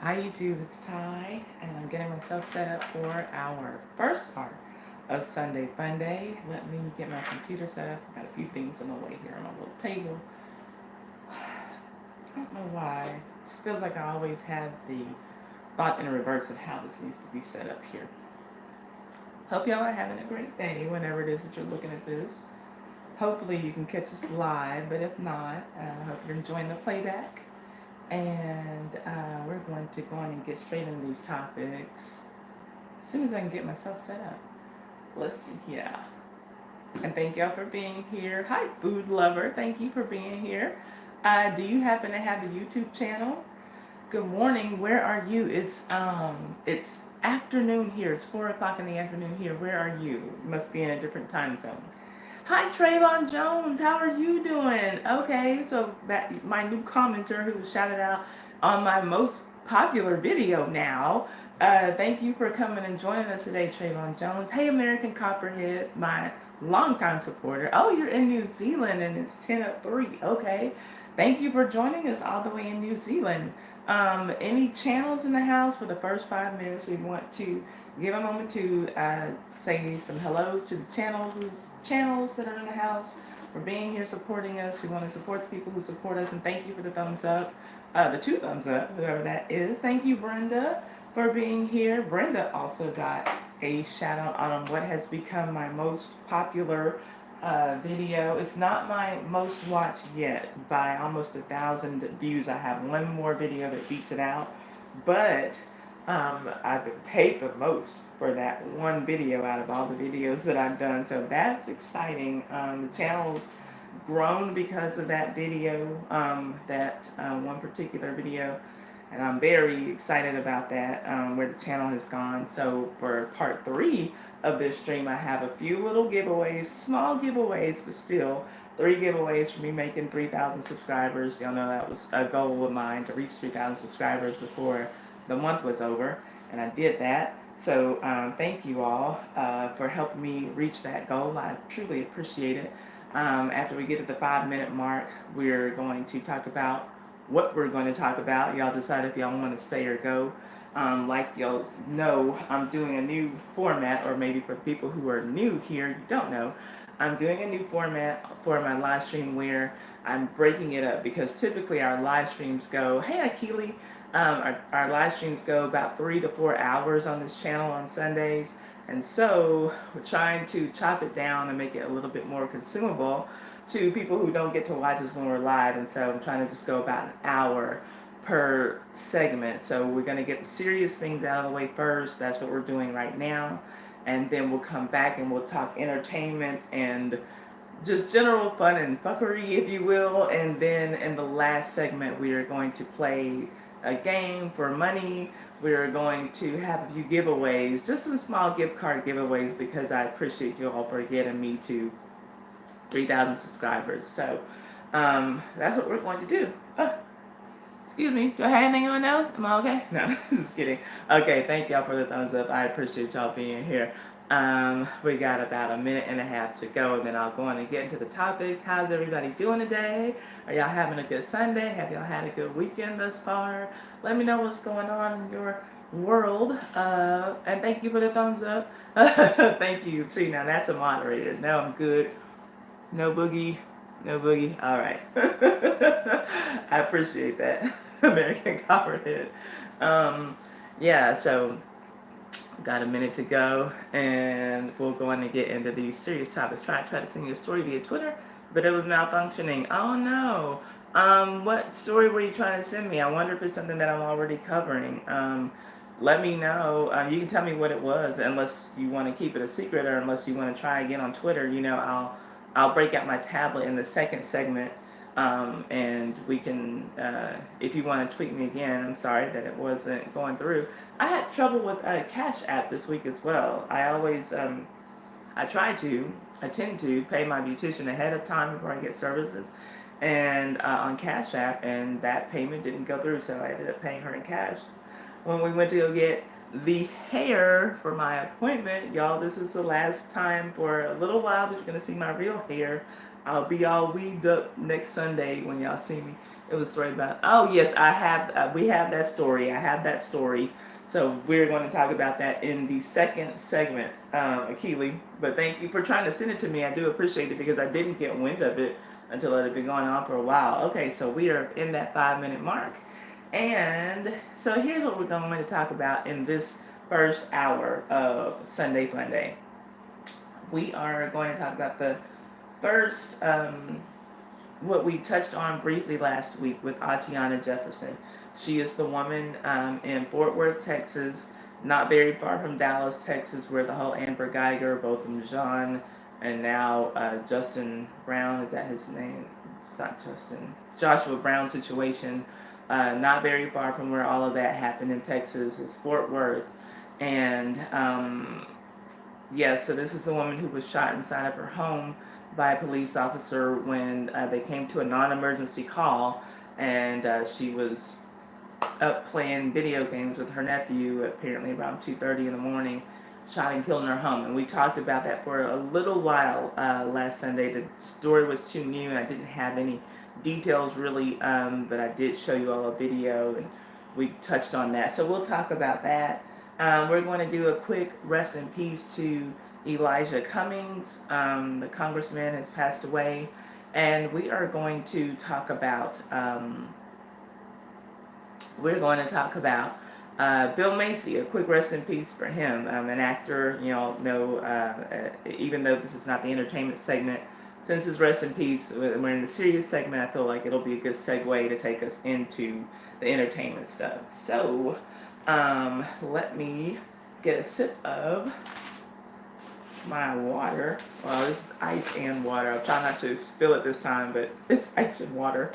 Hi YouTube, it's Ty, and I'm getting myself set up for our first part of Sunday Fun Day. Let me get my computer set up. I've got a few things on the way here on my little table. I don't know why. It just feels like I always have the thought in reverse of how this needs to be set up here. Hope y'all are having a great day whenever it is that you're looking at this. Hopefully you can catch us live, but if not, I hope you're enjoying the playback. And we're going to go on and get straight into these topics as soon as I can get myself set up. Let's see here. And thank y'all for being here. Hi, food lover. Thank you for being here. Do you happen to have a YouTube channel? Good morning. Where are you? It's afternoon here. It's 4 o'clock in the afternoon here. Where are you? You must be in a different time zone. Hi, Trayvon Jones. How are you doing? Okay, so that my new commenter who was shouted out on my most popular video now. Thank you for coming and joining us today, Trayvon Jones. Hey, American Copperhead, my longtime supporter. Oh, you're in New Zealand and it's 10:03. Okay. Thank you for joining us all the way in New Zealand. Any channels in the house for the first 5 minutes? We want to give a moment to say some hellos to the channels that are in the house for being here supporting us. We want to support the people who support us, and thank you for the thumbs up, the 2 thumbs up, whoever that is. Thank you, Brenda, for being here. Brenda also got a shout out on what has become my most popular video. It's not my most watched yet by almost 1,000 views. I have one more video that beats it out, but I've been paid the most for that one video out of all the videos that I've done, so that's exciting. The channel's grown because of that video, that one particular video, and I'm very excited about that, where the channel has gone. So for part 3 of this stream, I have a few little giveaways, small giveaways, but still 3 giveaways for me making 3,000 subscribers. Y'all know that was a goal of mine, to reach 3,000 subscribers before the month was over, and I did that. So thank you all for helping me reach that goal. I truly appreciate it. After we get to the 5-minute mark, we're going to talk about what we're going to talk about. Y'all decide if y'all want to stay or go. Like y'all know, I'm doing a new format, or maybe for people who are new here, you don't know, I'm doing a new format for my live stream where I'm breaking it up, because typically our live streams go, hey Akili, our live streams go about 3 to 4 hours on this channel on Sundays, and so we're trying to chop it down and make it a little bit more consumable to people who don't get to watch us when we're live, and so I'm trying to just go about an hour per segment. So we're going to get the serious things out of the way first. That's what we're doing right now, and then we'll come back and we'll talk entertainment and just general fun and fuckery, if you will. And then in the last segment, we are going to play a game for money. We are going to have a few giveaways, just some small gift card giveaways, because I appreciate you all for getting me to 3,000 subscribers. So that's what we're going to do. Excuse me, do I have anything on else? Am I okay? No, just kidding. Okay, thank y'all for the thumbs up. I appreciate y'all being here. We got about a minute and a half to go, and then I'll go on and get into the topics. How's everybody doing today? Are y'all having a good Sunday? Have y'all had a good weekend thus far? Let me know what's going on in your world. And thank you for the thumbs up. Thank you. See, now that's a moderator. Now I'm good. No boogie. No boogie. All right. I appreciate that, American Copperhead. Yeah, so got a minute to go, and we'll go on and get into these serious topics. Try to send you a story via Twitter, but it was malfunctioning. Oh no. What story were you trying to send me? I wonder if it's something that I'm already covering. Let me know. You can tell me what it was, unless you want to keep it a secret, or unless you want to try again on Twitter. You know, I'll break out my tablet in the second segment, and we can, if you want to tweet me again. I'm sorry that it wasn't going through. I had trouble with Cash App this week as well. I always, I tend to pay my beautician ahead of time before I get services, and on Cash App, and that payment didn't go through, so I ended up paying her in cash. When we went to go get the hair for my appointment, y'all, this is the last time for a little while that you're going to see my real hair. I'll be all weaved up next Sunday when y'all see me. It was a story about. Oh yes, I have. We have that story. I have that story. So we're going to talk about that in the second segment, Akili. But thank you for trying to send it to me. I do appreciate it because I didn't get wind of it until it had been going on for a while. Okay, so we are in that 5 minute mark. And so here's what we're going to talk about in this first hour of Sunday Funday. We are going to talk about the first, what we touched on briefly last week with Atatiana Jefferson. She is the woman in Fort Worth, Texas, not very far from Dallas, Texas, where the whole Amber Geiger, both from John and now Justin Brown, is that his name? It's not Justin. Joshua Brown situation. Not very far from where all of that happened in Texas is Fort Worth. And yeah, so this is a woman who was shot inside of her home by a police officer when they came to a non-emergency call, and she was up playing video games with her nephew, apparently around 2:30 in the morning, shot and killed in her home. And we talked about that for a little while last Sunday. The story was too new, and I didn't have any details really, but I did show you all a video, and we touched on that. So we'll talk about that. We're going to do a quick rest in peace to Elijah Cummings. The congressman has passed away, and we are going to talk about Bill Macy. A quick rest in peace for him. An actor, even though this is not the entertainment segment, since his rest in peace, we're in the serious segment. I feel like it'll be a good segue to take us into the entertainment stuff. So, let me get a sip of my water. Well, this is ice and water. I'll try not to spill it this time, but it's ice and water.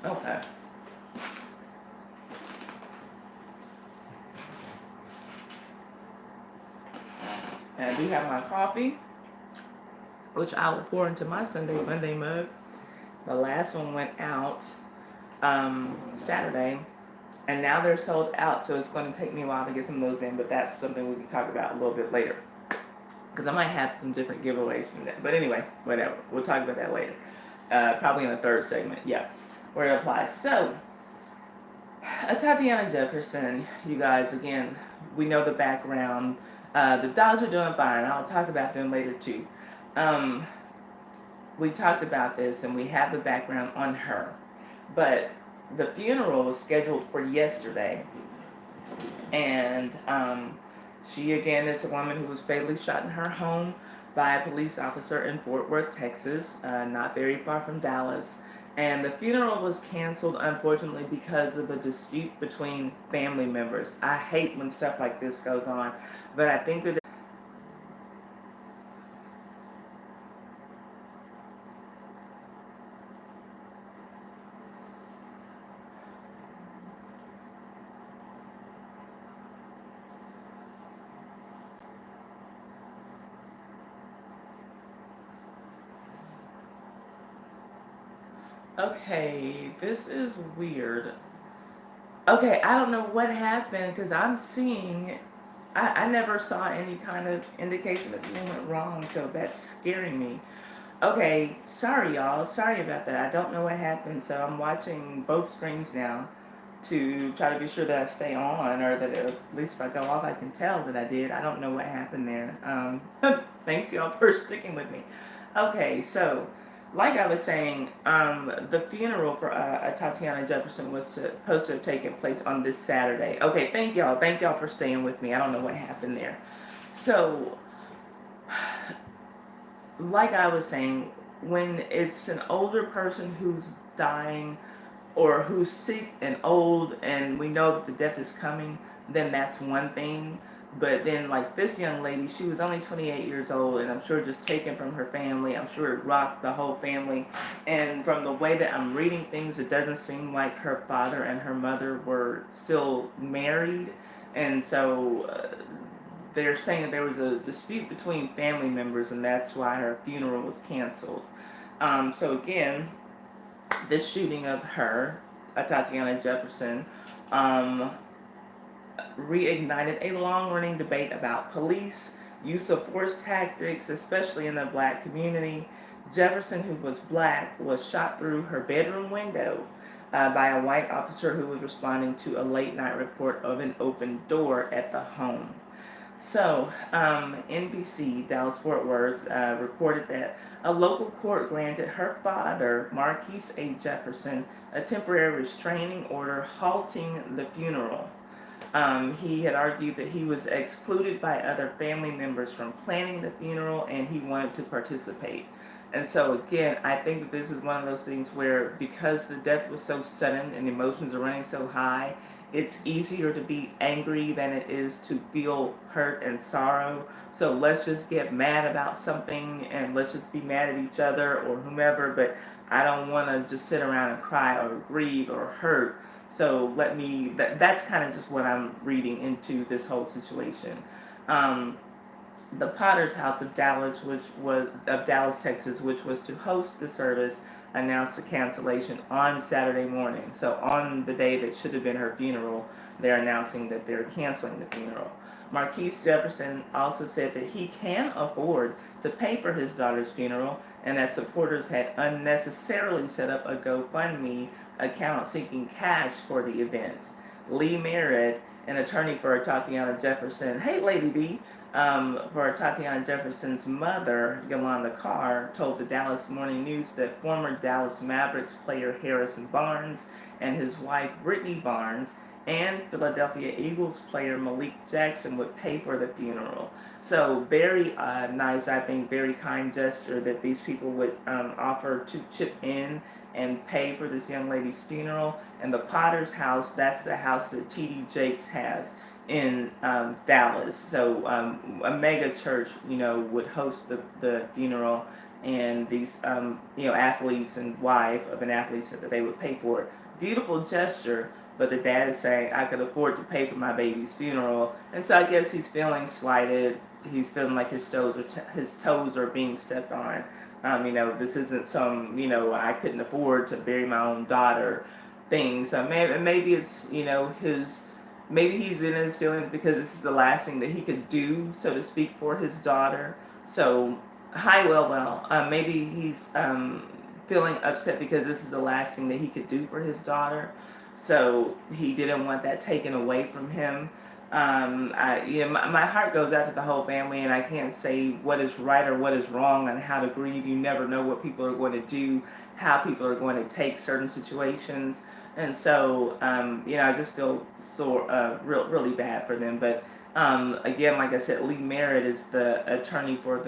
Okay. And I do have my coffee, which I will pour into my Sunday Monday mug. The last one went out Saturday, and now they're sold out, so it's going to take me a while to get some of those in, but that's something we can talk about a little bit later, because I might have some different giveaways from that. But anyway, whatever. We'll talk about that later. Probably in the third segment, yeah, where it applies. So, Atatiana Jefferson, you guys, again, we know the background. The dogs are doing fine. I'll talk about them later, too. We talked about this, and we have the background on her. But the funeral was scheduled for yesterday. And she, again, is a woman who was fatally shot in her home by a police officer in Fort Worth, Texas, not very far from Dallas. And the funeral was canceled, unfortunately, because of a dispute between family members. I hate when stuff like this goes on, but I think that okay, this is weird. Okay, I don't know what happened because I'm seeing, I never saw any kind of indication that something went wrong, so that's scaring me. Okay, sorry y'all, sorry about that. I don't know what happened, so I'm watching both screens now to try to be sure that I stay on, or that at least if I go off I can tell that I did. I don't know what happened there. Thanks y'all for sticking with me. Okay, so like I was saying, the funeral for Atatiana Jefferson was supposed to have taken place on this Saturday. Okay, thank y'all for staying with me. I don't know what happened there. So, like I was saying, when it's an older person who's dying or who's sick and old and we know that the death is coming, then that's one thing. But then, like this young lady, she was only 28 years old, and I'm sure just taken from her family. I'm sure it rocked the whole family. And from the way that I'm reading things, it doesn't seem like her father and her mother were still married. And so they're saying that there was a dispute between family members, and that's why her funeral was canceled. So again, this shooting of her, Atatiana Jefferson, reignited a long-running debate about police use of force tactics, especially in the black community. Jefferson, who was black, was shot through her bedroom window by a white officer who was responding to a late-night report of an open door at the home. So, NBC, Dallas Fort Worth, reported that a local court granted her father, Marquise A. Jefferson, a temporary restraining order halting the funeral. He had argued that he was excluded by other family members from planning the funeral and he wanted to participate. And so, again, I think that this is one of those things where, because the death was so sudden and emotions are running so high, it's easier to be angry than it is to feel hurt and sorrow. So let's just get mad about something and let's just be mad at each other or whomever, but I don't want to just sit around and cry or grieve or hurt. So that's kind of just what I'm reading into this whole situation. The Potter's House of Dallas, Texas, which was to host the service, announced the cancellation on Saturday morning. So on the day that should have been her funeral, they're announcing that they're canceling the funeral. Marquise Jefferson also said that he can afford to pay for his daughter's funeral and that supporters had unnecessarily set up a GoFundMe account seeking cash for the event. Lee Merritt, an attorney for Atatiana Jefferson, hey Lady B, for Atatiana Jefferson's mother, Yolanda Carr, told the Dallas Morning News that former Dallas Mavericks player Harrison Barnes and his wife Brittany Barnes and Philadelphia Eagles player Malik Jackson would pay for the funeral. So very nice, I think, very kind gesture that these people would offer to chip in and pay for this young lady's funeral. And the Potter's House, that's the house that T.D. Jakes has in Dallas. So a mega church, would host the funeral, and these, athletes and wife of an athlete said that they would pay for it. Beautiful gesture, but the dad is saying, I could afford to pay for my baby's funeral. And so I guess he's feeling slighted. He's feeling like his toes are being stepped on. This isn't some, I couldn't afford to bury my own daughter thing. So maybe it's, maybe he's in his feelings because this is the last thing that he could do, so to speak, for his daughter. So, maybe he's feeling upset because this is the last thing that he could do for his daughter. So he didn't want that taken away from him. My heart goes out to the whole family, and I can't say what is right or what is wrong on how to grieve. You never know what people are going to do, how people are going to take certain situations. And so, I just feel really bad for them. But again, like I said, Lee Merritt is the attorney for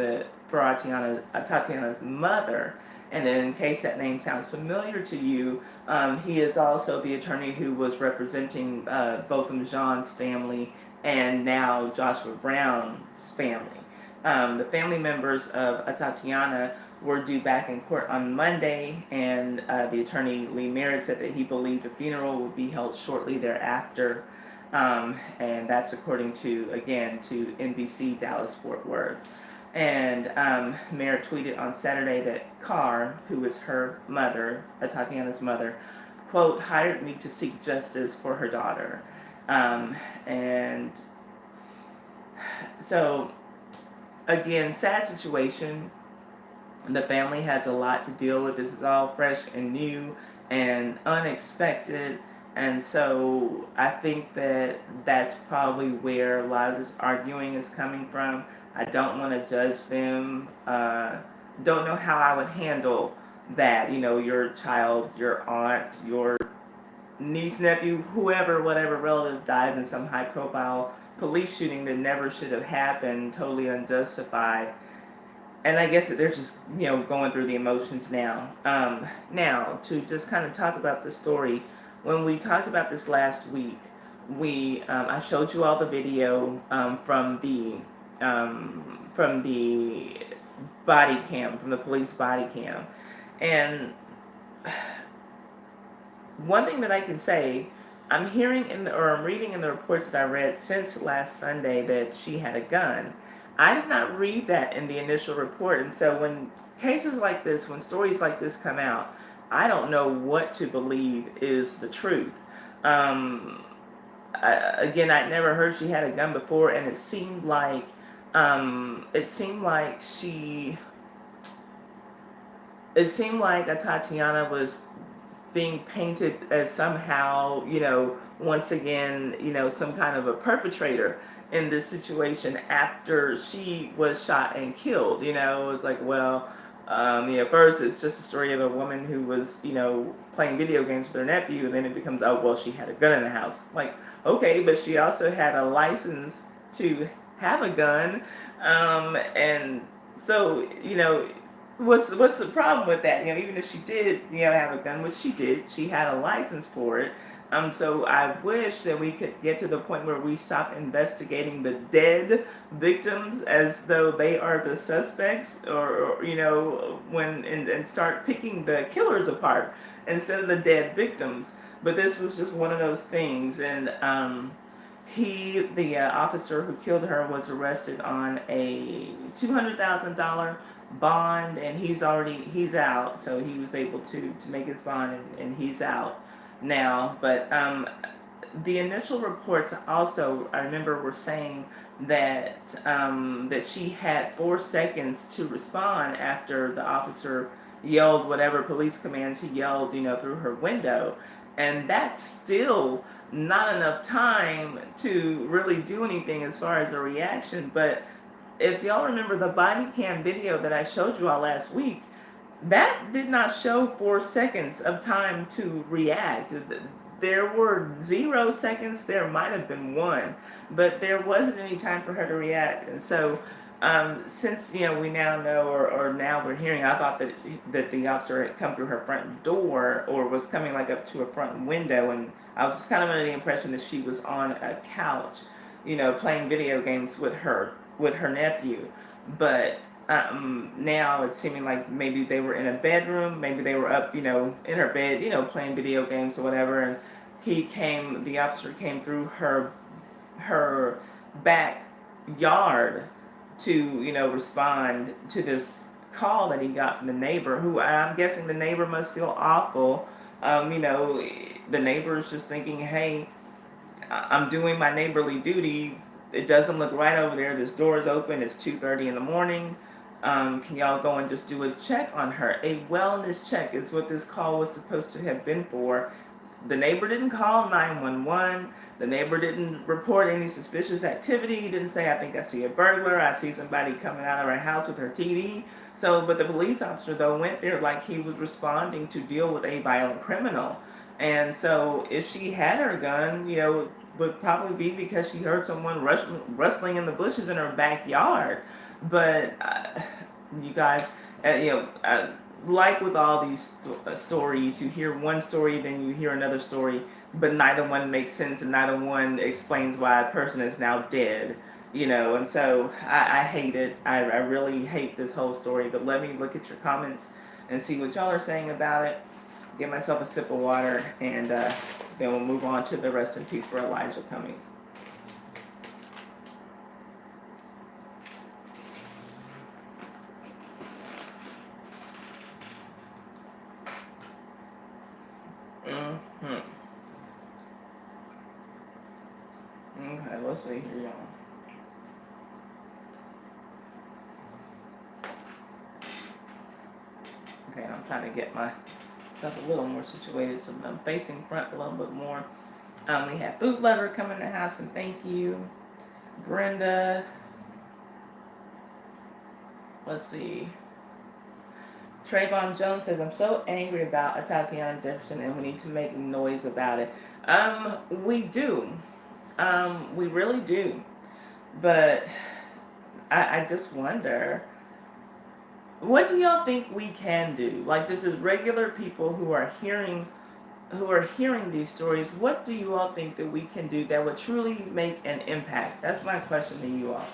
Tatiana's mother. And then, in case that name sounds familiar to you, he is also the attorney who was representing both of Jean's family and now Joshua Brown's family. The family members of Atatiana were due back in court on Monday, and the attorney Lee Merritt said that he believed a funeral would be held shortly thereafter, and that's according to NBC Dallas Fort Worth. And Merritt tweeted on Saturday that Carr, who is her mother, Atatiana's mother, quote, hired me to seek justice for her daughter. And so, again, sad situation. The family has a lot to deal with. This is all fresh and new and unexpected. And so I think that that's probably where a lot of this arguing is coming from. I don't want to judge them. Don't know how I would handle that. Your child, your aunt, your niece, nephew, whoever, whatever relative dies in some high-profile police shooting that never should have happened, totally unjustified. And I guess that they're just, going through the emotions now. Now, to just kind of talk about the story, when we talked about this last week, I showed you all the video from the body cam, from the police body cam. And one thing that I can say, I'm reading in the reports that I read since last Sunday that she had a gun. I did not read that in the initial report, and so when cases like this, when stories like this come out, I don't know what to believe is the truth. again, I'd never heard she had a gun before, and she it seemed like Tatiana was being painted as somehow, once again, some kind of a perpetrator in this situation after she was shot and killed. It was like, well, first it's just a story of a woman who was, playing video games with her nephew, and then it becomes, oh, well, she had a gun in the house. Like, okay, but she also had a license to have a gun, and so, what's the problem with that? Even if she did, have a gun, which she did, she had a license for it. So I wish that we could get to the point where we stop investigating the dead victims as though they are the suspects, or and start picking the killers apart instead of the dead victims. But this was just one of those things, and the officer who killed her, was arrested on a $200,000 bond, and he's out, so he was able to make his bond, and he's out now. But the initial reports also, I remember, were saying that that she had 4 seconds to respond after the officer yelled whatever police commands he yelled, through her window, and that's still not enough time to really do anything as far as a reaction. But if y'all remember the body cam video that I showed you all last week, that did not show 4 seconds of time to react. There were 0 seconds, there might have been 1, but there wasn't any time for her to react. And so, since we now know, or now we're hearing, I thought that the officer had come through her front door, or was coming like up to a front window, and I was just kind of under the impression that she was on a couch, playing video games with her nephew. But now it's seeming like maybe they were in a bedroom, maybe they were up, in her bed, playing video games or whatever, and the officer came through her backyard to, respond to this call that he got from the neighbor, who I'm guessing the neighbor must feel awful. The neighbor is just thinking, hey, I'm doing my neighborly duty. It doesn't look right over there. This door is open. It's 2:30 in the morning. Can y'all go and just do a check on her? A wellness check is what this call was supposed to have been for. The neighbor didn't call 911. The neighbor didn't report any suspicious activity. He didn't say, I think I see a burglar. I see somebody coming out of our house with her TV. So, but the police officer, though, went there like he was responding to deal with a violent criminal. And so if she had her gun, would probably be because she heard someone rustling in the bushes in her backyard. But you guys, like with all these stories, you hear one story, then you hear another story, but neither one makes sense, and neither one explains why a person is now dead. And so I hate it. I really hate this whole story. But let me look at your comments and see what y'all are saying about it. Get myself a sip of water, and then we'll move on to the rest in peace for Elijah Cummings. Okay, let's see here, y'all. Okay, I'm trying to get myself a little more situated so I'm facing front a little bit more. We have Boot Lover come in the house, and thank you. Brenda. Let's see. Trayvon Jones says, I'm so angry about Atatiana Jefferson, and we need to make noise about it. We do. We really do. But I just wonder, what do y'all think we can do? Like, just as regular people who are hearing these stories, what do you all think that we can do that would truly make an impact? That's my question to you all.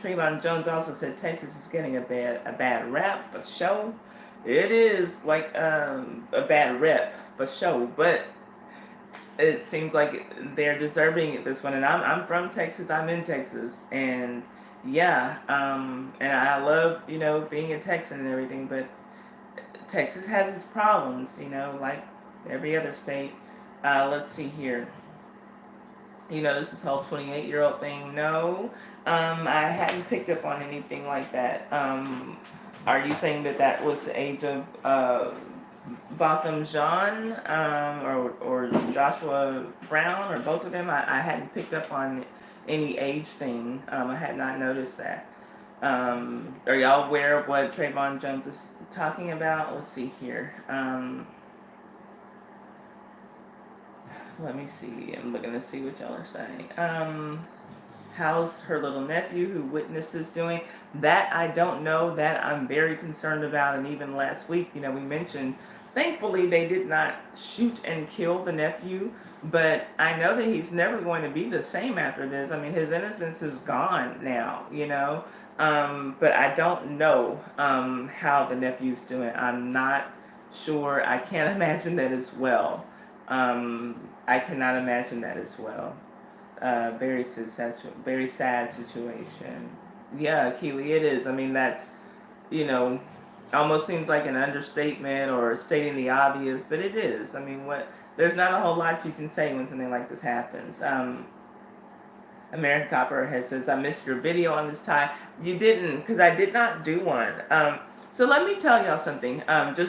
Trayvon Jones also said Texas is getting a bad rap for show. It is like a bad rep for show, but it seems like they're deserving this one. And I'm from Texas. I'm in Texas, and yeah, and I love being a Texan and everything, but Texas has its problems, like every other state. Let's see here. this whole 28-year-old thing. No, I hadn't picked up on anything like that. Are you saying that that was the age of Botham Jean, or Joshua Brown, or both of them? I hadn't picked up on any age thing. I had not noticed that. Are y'all aware of what Trayvon Jones is talking about? Let's see here. Let me see. I'm looking to see what y'all are saying. How's her little nephew who witnesses doing? That I don't know. That I'm very concerned about. And even last week, we mentioned, thankfully they did not shoot and kill the nephew. But I know that he's never going to be the same after this. I mean, his innocence is gone now. But I don't know how the nephew's doing. I'm not sure. I can't imagine that as well. I cannot imagine that as well. Very sad situation. Yeah, Keely, it is. I mean, that's, you know, almost seems like an understatement or stating the obvious, but it is. I mean, there's not a whole lot you can say when something like this happens. American Copperhead says, I missed your video on this time. You didn't, because I did not do one. So let me tell y'all something,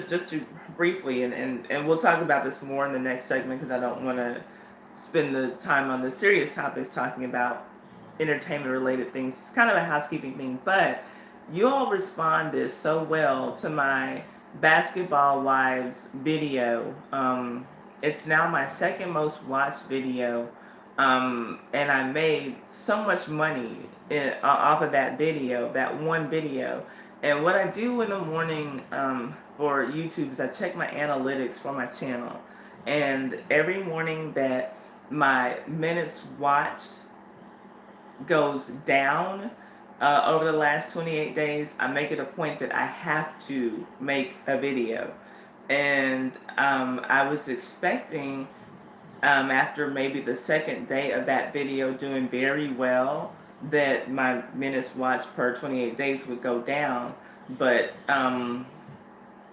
just to briefly, and we'll talk about this more in the next segment, because I don't want to spend the time on the serious topics talking about entertainment-related things. It's kind of a housekeeping thing, but you all responded so well to my Basketball Wives video. It's now my second most watched video. And I made so much money off of that video, that one video. And what I do in the morning for YouTube is I check my analytics for my channel. And every morning that my minutes watched goes down over the last 28 days, I make it a point that I have to make a video. And I was expecting, after maybe the second day of that video doing very well, that my minutes watched per 28 days would go down, but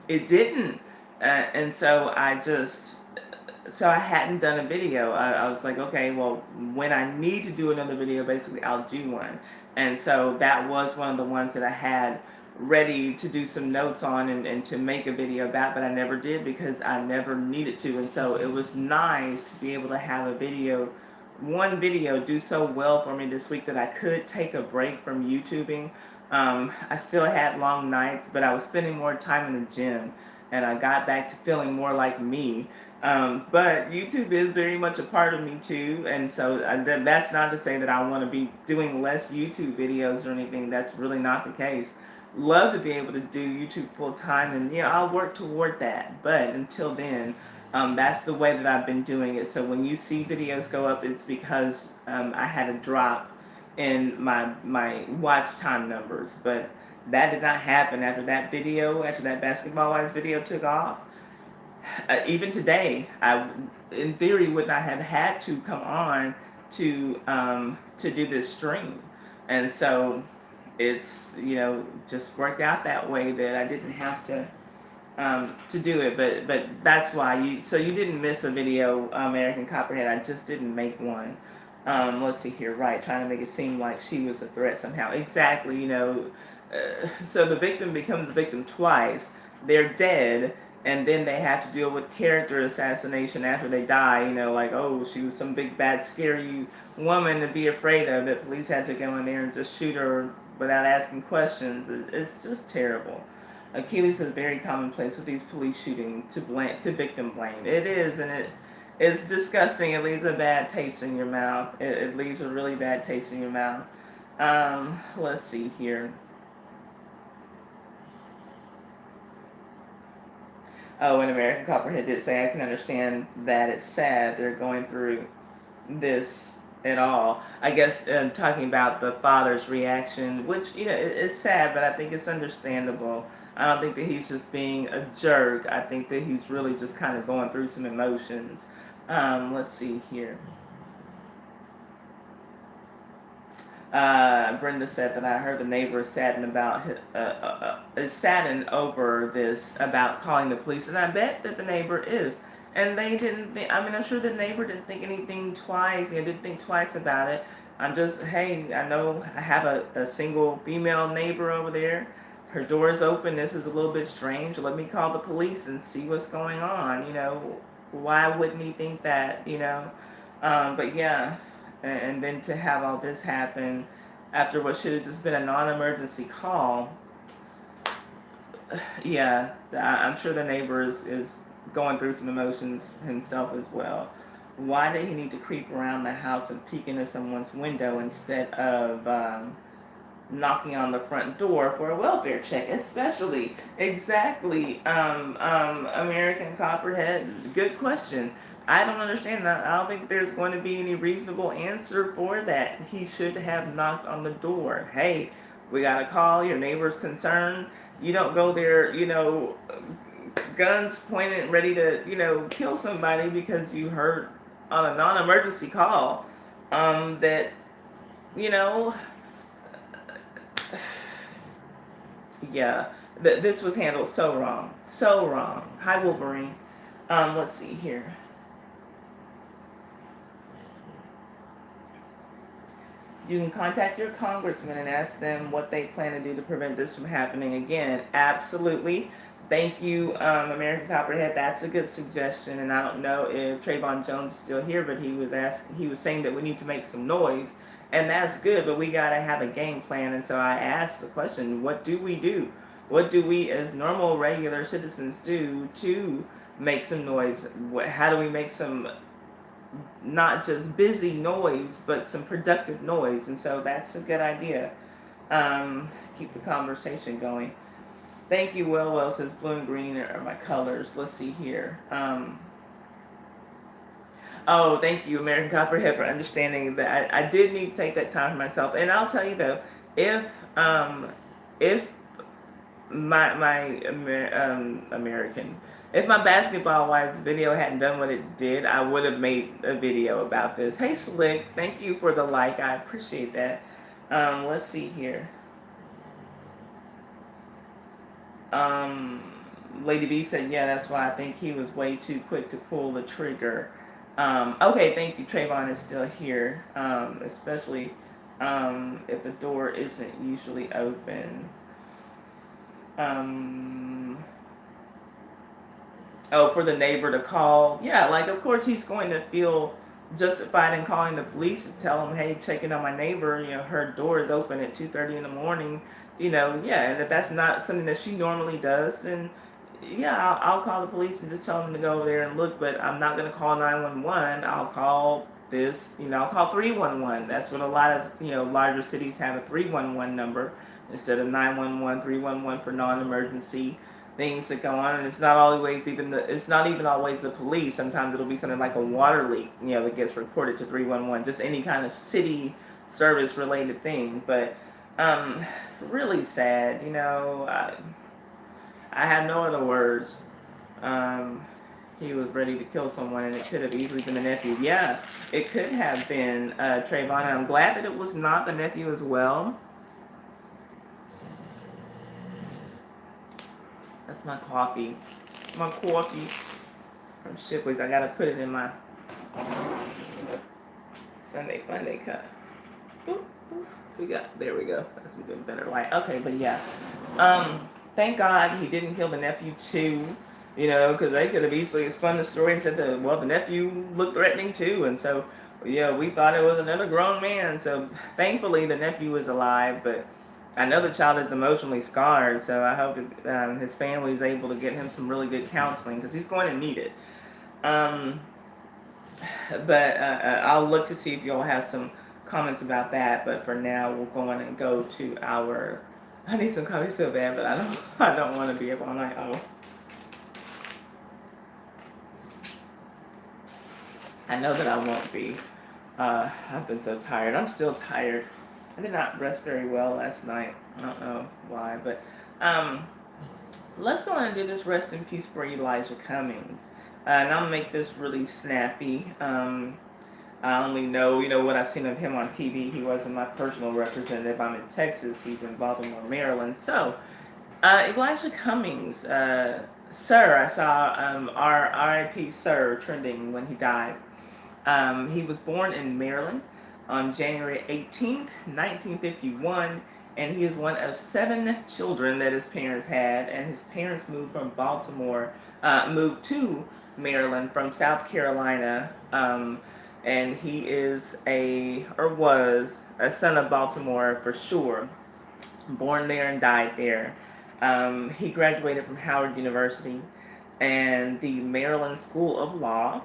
it didn't. And so I hadn't done a video. I was like, okay, well, when I need to do another video, basically, I'll do one. And so that was one of the ones that I had ready to do some notes on and to make a video about, but I never did because I never needed to. And so it was nice to be able to have one video do so well for me this week that I could take a break from YouTubing. I still had long nights, but I was spending more time in the gym, and I got back to feeling more like me. But YouTube is very much a part of me too, and so that's not to say that I want to be doing less YouTube videos or anything. That's really not the case. Love to be able to do YouTube full time, and I'll work toward that. But until then, that's the way that I've been doing it. So when you see videos go up, it's because I had a drop in my watch time numbers. But that did not happen after that Basketball Wives video took off. Even today, I, in theory, would not have had to come on to do this stream, and so it's just worked out that way that I didn't have to do it. But that's why you didn't miss a video, American Copperhead. I just didn't make one. Let's see here, right? Trying to make it seem like she was a threat somehow. Exactly, so the victim becomes a victim twice. They're dead, and then they have to deal with character assassination after they die. Like, oh, she was some big, bad, scary woman to be afraid of, that police had to go in there and just shoot her without asking questions. It's just terrible. Achilles is very commonplace with these police shootings to victim blame. It is, and it's disgusting. It leaves a bad taste in your mouth. It leaves a really bad taste in your mouth. Let's see here. Oh, and American Copperhead did say, I can understand that it's sad they're going through this at all. I guess talking about the father's reaction, which, it's sad, but I think it's understandable. I don't think that he's just being a jerk. I think that he's really just kind of going through some emotions. Let's see here. Brenda said that I heard the neighbor saddened over this, about calling the police, and I bet that the neighbor is. And they didn't think, I mean, I'm sure the neighbor didn't think anything twice, didn't think twice about it. I'm just, hey, I know I have a single female neighbor over there. Her door is open. This is a little bit strange. Let me call the police and see what's going on. Why wouldn't he think that, But yeah, and then to have all this happen after what should have just been a non-emergency call, yeah, I'm sure the neighbor is going through some emotions himself as well. Why did he need to creep around the house and peek into someone's window instead of knocking on the front door for a welfare check? Especially, exactly, American Copperhead. Good question. I don't understand that. I don't think there's going to be any reasonable answer for that. He should have knocked on the door. Hey, we got a call. Your neighbor's concerned. You don't go there, guns pointed, ready to, kill somebody because you heard on a non-emergency call that, you know, yeah, this was handled so wrong. So wrong. Hi, Wolverine. Let's see here. You can contact your congressman and ask them what they plan to do to prevent this from happening again. Absolutely. Thank you, American Copperhead. That's a good suggestion. And I don't know if Trayvon Jones is still here, but he was saying that we need to make some noise, and that's good. But we gotta have a game plan. And so I asked the question: what do we do? What do we, as normal, regular citizens, do to make some noise? How do we make some not just busy noise, but some productive noise? And so that's a good idea. Keep the conversation going. Thank you, Well says blue and green are my colors. Let's see here. Oh, thank you, American Copperhead, for understanding that I did need to take that time for myself. And I'll tell you though, if American, if my basketball wives video hadn't done what it did, I would have made a video about this. Hey, Slick, thank you for the like. I appreciate that. Let's see here. Lady B said, yeah, that's why I think he was way too quick to pull the trigger. Okay, thank you. Trayvon is still here, especially if the door isn't usually open. For the neighbor to call. Yeah, like, of course he's going to feel justified in calling the police to tell them, hey, checking on my neighbor, her door is open at 2:30 in the morning, yeah, and if that's not something that she normally does, then yeah, I'll call the police and just tell them to go over there and look, but I'm not going to call 911. I'll call I'll call 311. That's what a lot of, larger cities have, a 311 number instead of 911, 311 for non-emergency things that go on. And it's not always it's not even always the police. Sometimes it'll be something like a water leak, that gets reported to 311, just any kind of city service related thing. But really sad, I have no other words. He was ready to kill someone, and it could have easily been the nephew. Yeah, it could have been Trayvon. I'm glad that it was not the nephew as well. That's my coffee. My coffee from Shipley's. I gotta put it in my Sunday Funday cup. There we go. That's a good, better light. Okay, but yeah. Thank God he didn't kill the nephew too, because they could have easily spun the story and said that, well, the nephew looked threatening too, and so, yeah, we thought it was another grown man. So thankfully the nephew is alive, but I know the child is emotionally scarred, so I hope that, his family is able to get him some really good counseling, because he's going to need it. But I'll look to see if y'all have some comments about that, but for now we're going to go to our... I need some coffee so bad, but I don't want to be up all night. Oh. I know that I won't be. I've been so tired. I'm still tired. I did not rest very well last night. I don't know why, but let's go on and do this rest in peace for Elijah Cummings. And I'll make this really snappy. I only know, what I've seen of him on TV. He wasn't my personal representative. I'm in Texas. He's in Baltimore, Maryland. So, Elijah Cummings, Sir, I saw our R.I.P. Sir trending when he died. He was born in Maryland on January 18th, 1951, and he is one of 7 children that his parents had. And his parents moved to Maryland from South Carolina. And he is or was a son of Baltimore for sure, born there and died there. He graduated from Howard University and the Maryland School of Law,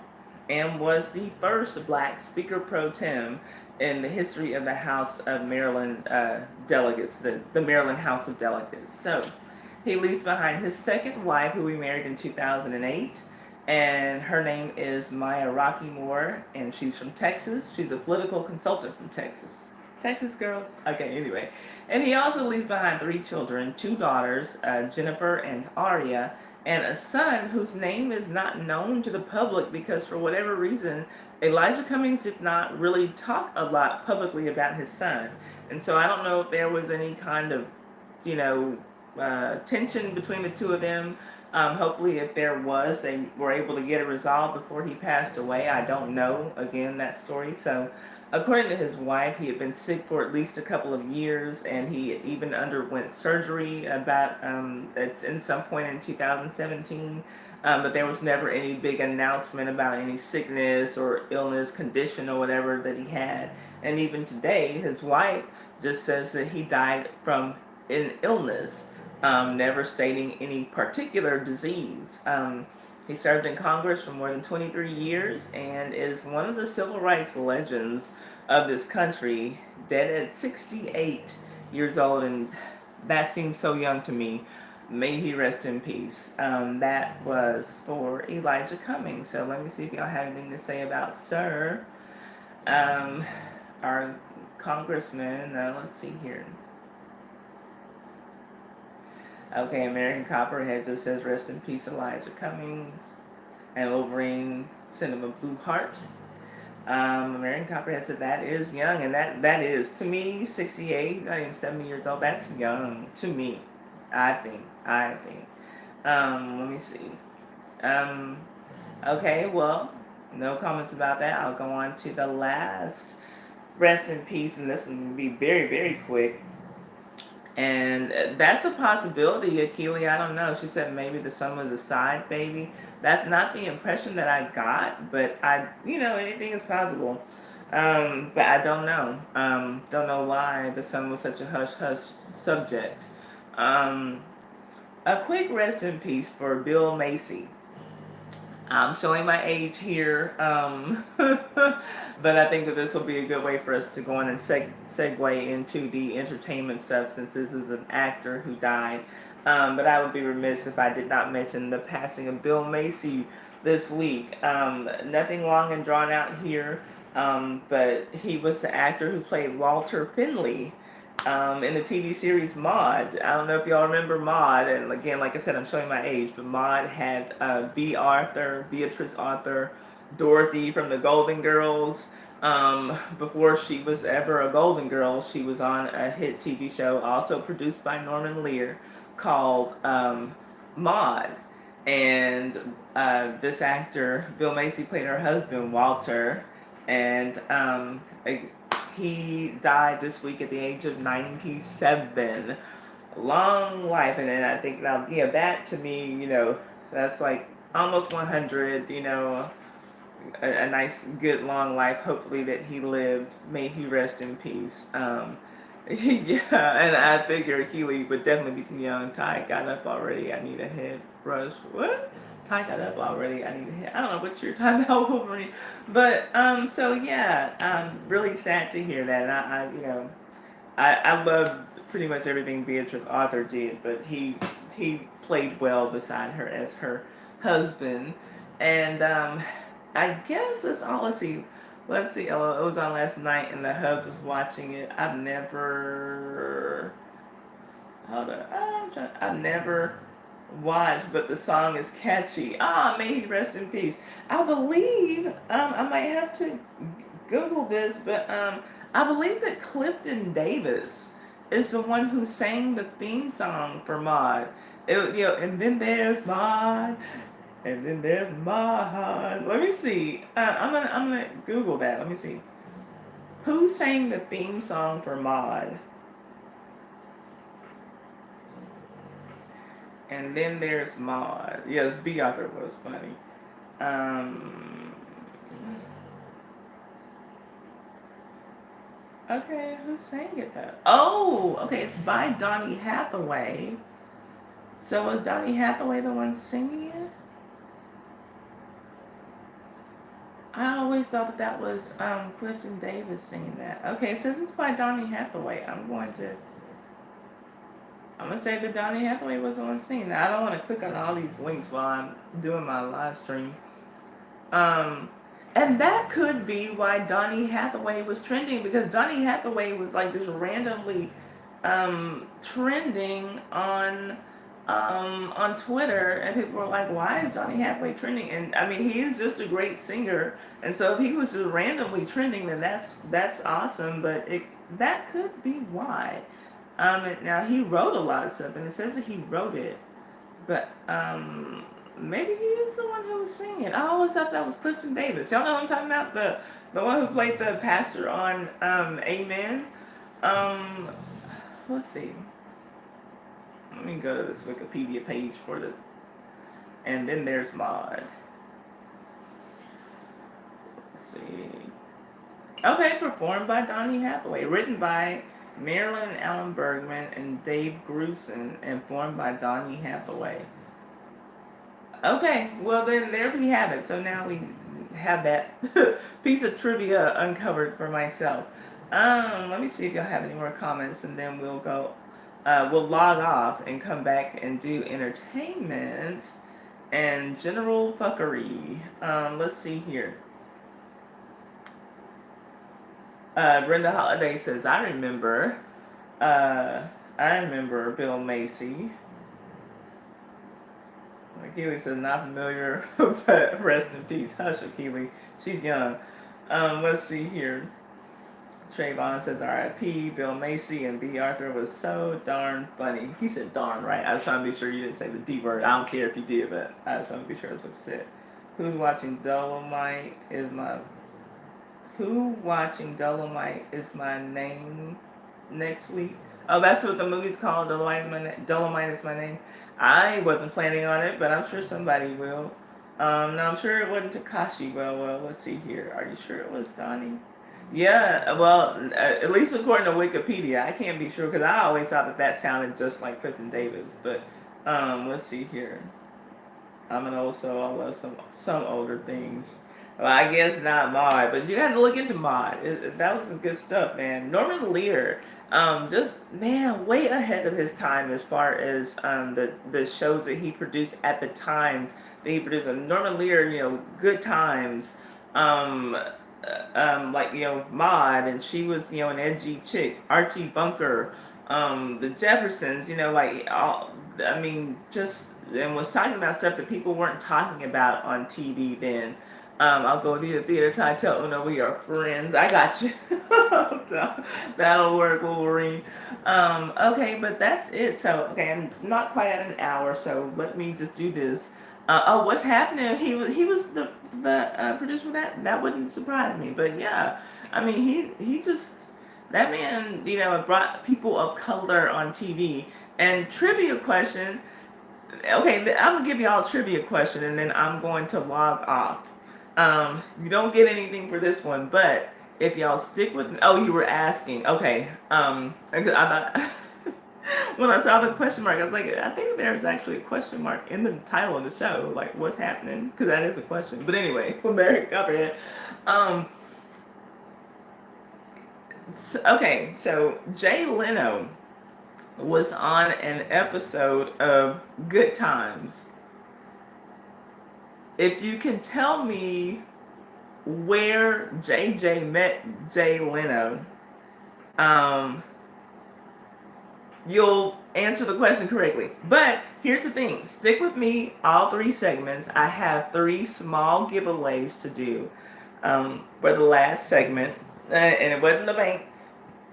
and was the first black Speaker pro tem in the history of the House of Maryland delegates, the Maryland House of Delegates. So he leaves behind his second wife, who he married in 2008, and her name is Maya Rocky Moore, and she's from Texas. She's a political consultant from Texas. Texas girls? Okay, anyway. And he also leaves behind 3 children, 2 daughters, Jennifer and Aria, and a son whose name is not known to the public because, for whatever reason, Elijah Cummings did not really talk a lot publicly about his son. And so I don't know if there was any kind of, you know, tension between the two of them. Hopefully, if there was, they were able to get it resolved before he passed away. I don't know, again, that story. So, according to his wife, he had been sick for at least a couple of years, and he even underwent surgery about at some point in 2017. But there was never any big announcement about any sickness or illness, condition, or whatever that he had. And even today, his wife just says that he died from an illness, never stating any particular disease. He served in Congress for more than 23 years and is one of the civil rights legends of this country, dead at 68 years old, and that seems so young to me. May he rest in peace. That was for Elijah Cummings. So let me see if y'all have anything to say about Sir. Our congressman, let's see here. Okay, American Copperhead just says, rest in peace, Elijah Cummings. And Wolverine Cinema Blue Heart. American Copperhead said that is young, and that is, to me, 68, not even 70 years old, that's young, to me, I think. Let me see. Okay, well, no comments about that. I'll go on to the last rest in peace, and this will be very, very quick. And that's a possibility, Akili. I don't know. She said maybe the son was a side baby. That's not the impression that I got, but anything is possible. But I don't know. Don't know why the son was such a hush-hush subject. A quick rest in peace for Bill Macy. I'm showing my age here, but I think that this will be a good way for us to go on and segue into the entertainment stuff, since this is an actor who died. But I would be remiss if I did not mention the passing of Bill Macy this week. Nothing long and drawn out here, but he was the actor who played Walter Finley in the TV series Maude. I don't know if y'all remember Maude, and again, like I said, I'm showing my age, but Maude had Beatrice Arthur, Dorothy from the Golden Girls. Before she was ever a Golden Girl, she was on a hit TV show, also produced by Norman Lear, called Maude. And this actor, Bill Macy, played her husband, Walter, and he died this week at the age of 97. Long life, and then I think that to me, that's like almost 100. A nice, good, long life. Hopefully that he lived. May he rest in peace. Yeah, and I figure Keely would definitely be too young. Ty got up already. I need a head brush. What? Ty got up already. I need a head. I don't know what you're talking about, Wolverine. But so yeah, I'm really sad to hear that. And I love pretty much everything Beatrice Arthur did, but he played well beside her as her husband. And I guess that's all. Let's see. It was on last night, and the hubs was watching it. I've never watched, but the song is catchy. May he rest in peace. I believe, I might have to Google this, but I believe that Clifton Davis is the one who sang the theme song for Maude. And then there's Maud, and then there's Maud. Let me see. I'm gonna Google that. Let me see. Who sang the theme song for Maud? And then there's Maud. Yes, B. Arthur was funny. Um. Okay, who sang it though? Oh, okay, it's by Donny Hathaway. So was Donny Hathaway the one singing it? I always thought that was Clifton Davis singing that. Okay, since it's by Donny Hathaway, I'm gonna say that Donny Hathaway was the one singing that. I don't want to click on all these links while I'm doing my live stream. And that could be why Donny Hathaway was trending, because Donny Hathaway was like just randomly trending on Twitter, and people were like, "Why is Donny Hathaway trending?" And I mean, he is just a great singer, and so if he was just randomly trending, then that's awesome. But that could be why. Now he wrote a lot of stuff, and it says that he wrote it, but maybe he is the one who was singing it. I always thought that was Clifton Davis. Y'all know what I'm talking about? The one who played the pastor on Amen. Um, let's see. Let me go to this Wikipedia page for the. And then there's Maud. Let's see. Okay, performed by Donny Hathaway, written by Marilyn and Alan Bergman and Dave Grusin, and formed by Donny Hathaway. Okay, well then there we have it. So now we have that piece of trivia uncovered for myself. Let me see if y'all have any more comments, and then we'll go. We'll log off and come back and do entertainment and general fuckery. Let's see here. Brenda Holiday says, I remember Bill Macy. Keely says, not familiar, but rest in peace. Hush, Keely. She's young. Let's see here. Trayvon says, R.I.P. Bill Macy and B. Arthur was so darn funny. He said darn, right? I was trying to be sure you didn't say the D word. I don't care if you did, but I was trying to be sure that's what you said. Who watching Dolomite is my name next week? Oh, that's what the movie's called. Dolomite is my name. I wasn't planning on it, but I'm sure somebody will. Now I'm sure it wasn't Takashi. Well, let's see here. Are you sure it was Donnie? Yeah, well, at least according to Wikipedia, I can't be sure because I always thought that sounded just like Clifton Davis. But let's see here. I'm an old soul. I love some older things. Well, I guess not Maud, but you got to look into Maud. That was some good stuff, man. Norman Lear, just man, way ahead of his time as far as the shows that he produced at the times that he produced. Norman Lear, Good Times, Maud, and she was an edgy chick. Archie Bunker, the Jeffersons, and was talking about stuff that people weren't talking about on TV then. I'll go to the theater try to tell Una we are friends. I got you. That'll work, Wolverine. Okay, but that's it. So, okay, I'm not quite at an hour, so let me just do this. What's happening? He was the producer for that. That wouldn't surprise me. But yeah, I mean, he just, that man, brought people of color on TV. And trivia question. Okay, I'm gonna give y'all a trivia question, and then I'm going to log off. You don't get anything for this one, but if y'all stick with me, you were asking, okay, when I saw the question mark, I was like, I think there's actually a question mark in the title of the show, like, what's happening, because that is a question, but anyway, American Copperhead, so Jay Leno was on an episode of Good Times. If you can tell me where JJ met Jay Leno, you'll answer the question correctly. But here's the thing. Stick with me all 3 segments. I have 3 small giveaways to do for the last segment. And it wasn't the bank.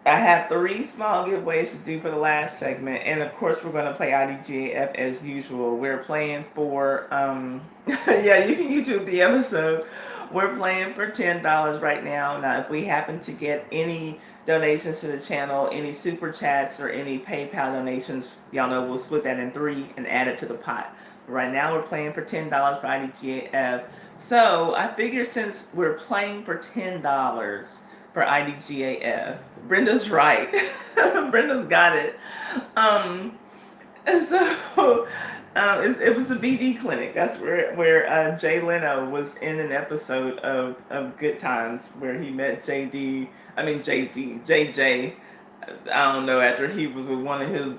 I have 3 small giveaways to do for the last segment, and of course we're going to play IDGAF as usual. We're playing for yeah, you can YouTube the episode. We're playing for $10 right now. Now, if we happen to get any donations to the channel, any super chats or any PayPal donations, y'all know we'll split that in 3 and add it to the pot. Right now we're playing for $10 for IDGAF. So I figure since we're playing for $10 for IDGAF. Brenda's right. Brenda's got it. And so it was a BD clinic. That's where Jay Leno was in an episode of Good Times where he met JJ. I don't know, after he was with one of his,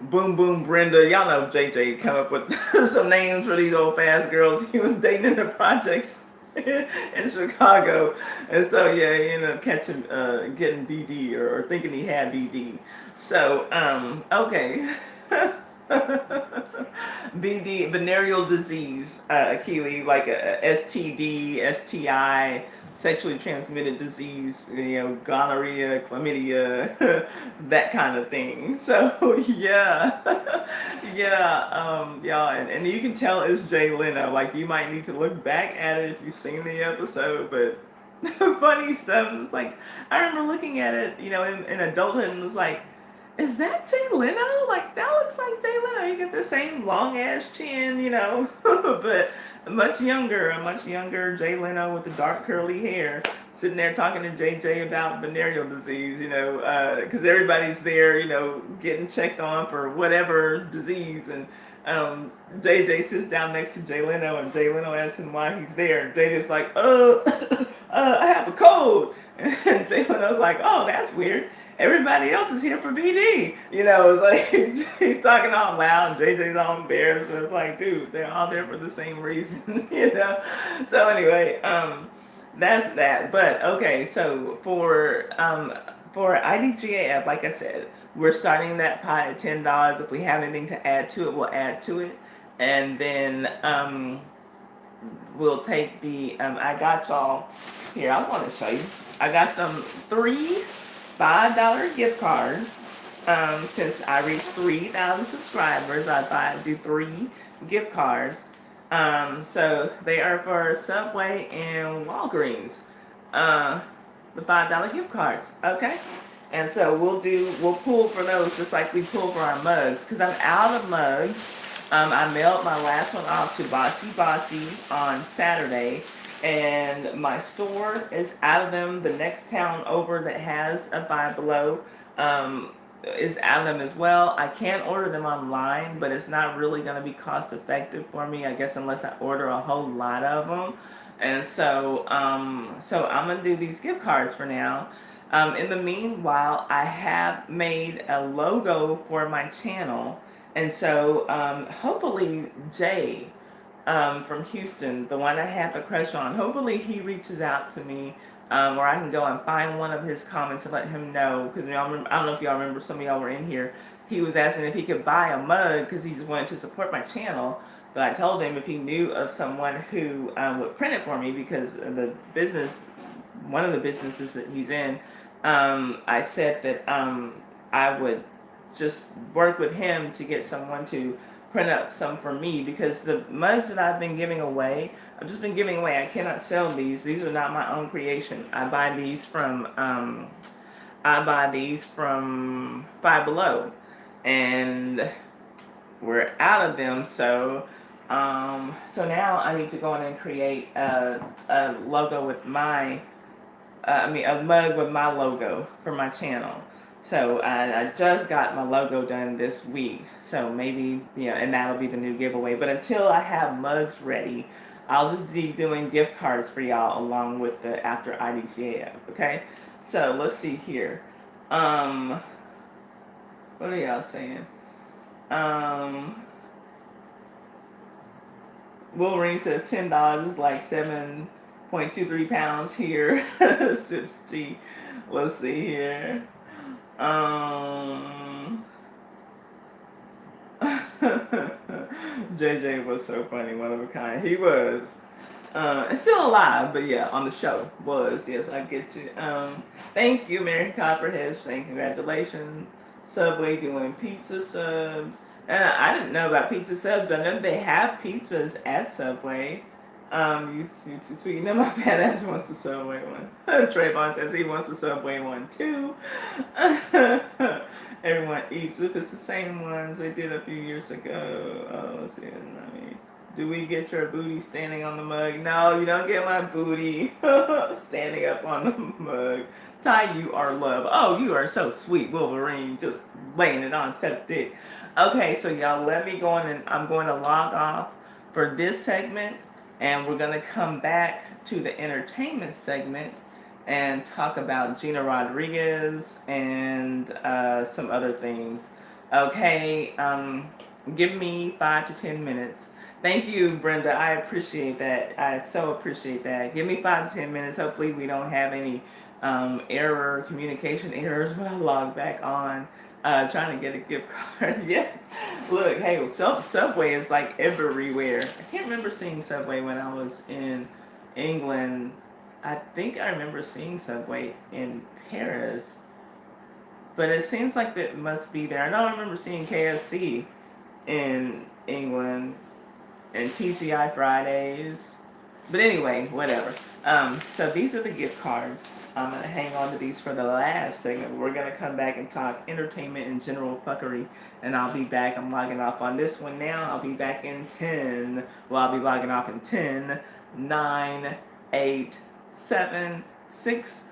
Boom Boom Brenda. Y'all know JJ come up with some names for these old fast girls he was dating in the projects in Chicago. And so yeah, he ended up getting BD or thinking he had BD. So okay. BD, venereal disease, Keely, like a STD, STI, sexually transmitted disease, gonorrhea, chlamydia, that kind of thing. So yeah, y'all, and you can tell it's Jay Leno. Like, you might need to look back at it if you've seen the episode, but funny stuff. It's like, I remember looking at it, in adulthood, and was like, is that Jay Leno? Like, that looks like Jay Leno. You get the same long ass chin, but a much younger Jay Leno with the dark curly hair, sitting there talking to JJ about venereal disease, because everybody's there, getting checked on for whatever disease. And JJ sits down next to Jay Leno, and Jay Leno asks him why he's there. And JJ's like, I have a cold. And Jay Leno's like, oh, that's weird. Everybody else is here for BD. It's like he's talking all loud, JJ's all embarrassed, but it's like, dude, they're all there for the same reason, So anyway, that's that. But okay, so for IDGAF, like I said, we're starting that pot at $10. If we have anything to add to it, we'll add to it. And then we'll take the I got y'all here, I want to show you. I got some 3 $5 gift cards. Since I reached 3,000 subscribers, I do 3 gift cards. So they are for Subway and Walgreens. The $5 gift cards. Okay. And so we'll pull for those just like we pull for our mugs, because I'm out of mugs. I mailed my last one off to Bossy on Saturday. And my store is out of them. The next town over that has a Five Below is out of them as well. I can order them online, but it's not really going to be cost effective for me, I guess, unless I order a whole lot of them. And so I'm going to do these gift cards for now. In the meanwhile, I have made a logo for my channel. And so hopefully Jay from Houston, the one I had the crush on, hopefully he reaches out to me, or I can go and find one of his comments and let him know, because I don't know if y'all remember, some of y'all were in here, he was asking if he could buy a mug because he just wanted to support my channel. But I told him if he knew of someone who would print it for me, because the business, one of the businesses that he's in, I said that I would just work with him to get someone to print up some for me, because the mugs that I've been giving away, I've just been giving away. I cannot sell these. These are not my own creation. I buy these from Five Below, and we're out of them. So now I need to go in and create a logo with my, a mug with my logo for my channel. So I just got my logo done this week. So maybe, and that'll be the new giveaway. But until I have mugs ready, I'll just be doing gift cards for y'all along with the after IDCAF, okay? So let's see here. What are y'all saying? Wolverine says $10 is like 7.23 pounds here. 60. Let's see here. JJ was so funny, one of a kind. He was. It's still alive, but yeah, on the show was. Yes, I get you. Thank you, Mary Copperhead, saying congratulations. Subway doing pizza subs. And I didn't know about pizza subs, but I know they have pizzas at Subway. You too sweet. No, my fat ass wants the Subway one. Trayvon says he wants the Subway one too. Everyone eats if it's the same ones they did a few years ago. Oh, let's see. I mean, do we get your booty standing on the mug? No, you don't get my booty standing up on the mug. Ty, you are love. Oh, you are so sweet, Wolverine. Just laying it on set dick. Okay, so y'all let me go on and I'm going to log off for this segment. And we're going to come back to the entertainment segment and talk about Gina Rodriguez and some other things. Okay, give me 5 to 10 minutes. Thank you, Brenda. I appreciate that. I so appreciate that. Give me 5 to 10 minutes. Hopefully, we don't have any communication errors when I log back on. Trying to get a gift card. Yes. Look, hey, Subway is like everywhere. I can't remember seeing Subway when I was in England. I think I remember seeing Subway in Paris. But it seems like it must be there. I know I remember seeing KFC in England and TGI Fridays. But anyway, whatever. So these are the gift cards. I'm going to hang on to these for the last segment. We're going to come back and talk entertainment and general fuckery. And I'll be back. I'm logging off on this one now. I'll be back in 10. Well, I'll be logging off in 10, 9, 8, 7, 6,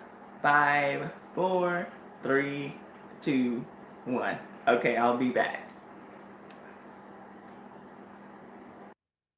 5, 4, 3, 2, 1. Okay, I'll be back.